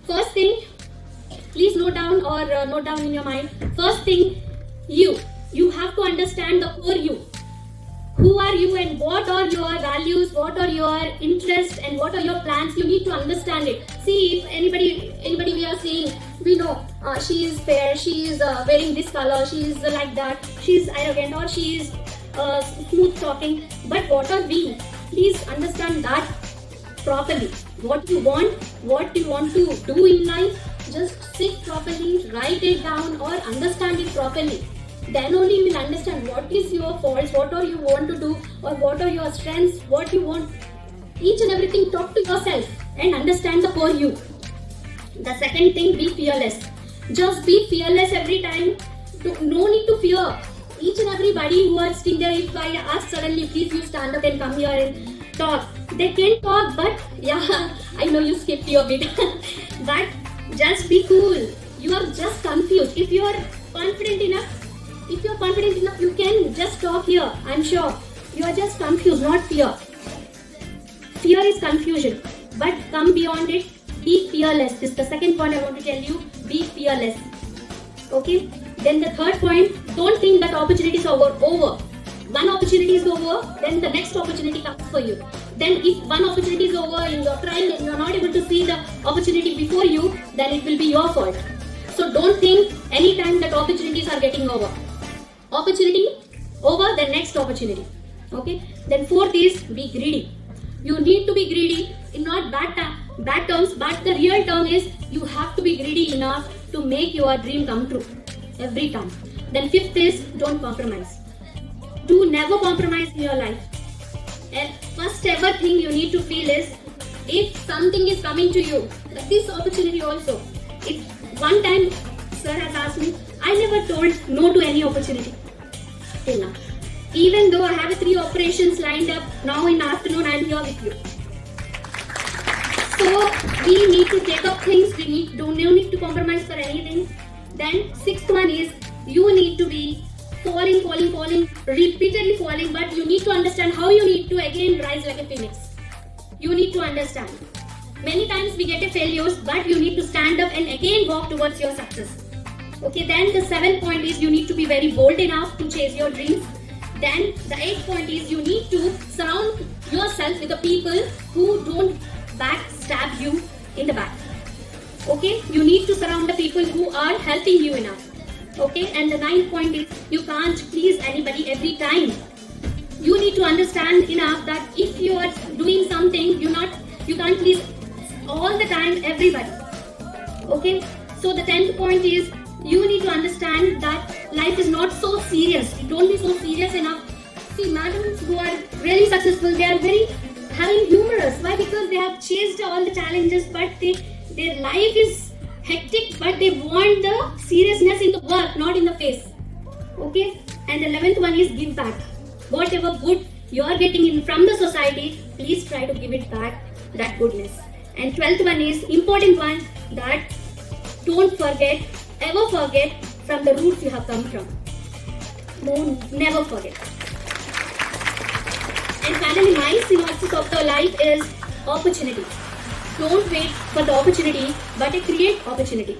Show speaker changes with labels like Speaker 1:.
Speaker 1: First thing, please note down or note down in your mind. First thing, you have to understand the core you. Who are you and what are your values, what are your interests and what are your plans? You need to understand it. See, if anybody we are seeing, we know she is fair, she is wearing this color, she is like that, she is arrogant or she is smooth talking. But what are we? Please understand that properly. What you want to do in life, just sit properly, write it down or understand it properly. Then only you will understand what is your faults, what are you want to do or what are your strengths, what you want. Each and everything, talk to yourself and understand the core you. The second thing, be fearless. Just be fearless every time. No need to fear. Each and everybody who are sitting there, if I ask suddenly, please you stand up and come here and talk. They can talk, but yeah, I know you skipped your bit. But just be cool. You are just confused. If you are confident enough, you can just talk here. I'm sure. You are just confused, not fear. Fear is confusion. But come beyond it. Be fearless. This is the second point I want to tell you. Be fearless. Okay? Then the third point, don't think that opportunity is over. One opportunity is over, then the next opportunity comes for you. Then if one opportunity is over and you're trying and you're not able to see the opportunity before you, then it will be your fault. So don't think anytime that opportunities are getting over. Opportunity over, the next opportunity. Okay? Then fourth is be greedy. You need to be greedy in not bad terms, but the real term is you have to be greedy enough to make your dream come true every time. Then fifth is don't compromise. Do never compromise in your life. And first ever thing you need to feel is if something is coming to you, like this opportunity also. If one time sir has asked me, I never told no to any opportunity till now. Even though I have 3 operations lined up, now in the afternoon I am here with you. So we need to take up things, no need to compromise for anything. Then sixth one is you need to be falling, repeatedly falling, but you need to understand how you need to again rise like a phoenix. You need to understand. Many times we get a failures, but you need to stand up and again walk towards your success. Okay, then the 7th point is you need to be very bold enough to chase your dreams. Then the 8th point is you need to surround yourself with the people who don't backstab you in the back. Okay, you need to surround the people who are helping you enough. Okay, and the 9th point is you can't please anybody every time. You need to understand enough that if you are doing something, you can't please all the time everybody. Okay, so the 10th point is you need to understand that life is not so serious. Don't be so serious enough. See, madams who are really successful, they are very having humorous. Why? Because they have chased all the challenges, but their life is hectic, but they want the seriousness in the work, not in the face. Okay? And the 11th one is give back. Whatever good you are getting in from the society, please try to give it back, that goodness. And 12th one is important one, that don't ever forget from the roots you have come from. No, never forget. And finally, my synopsis of the life is opportunity. Don't wait for the opportunity, but create opportunity.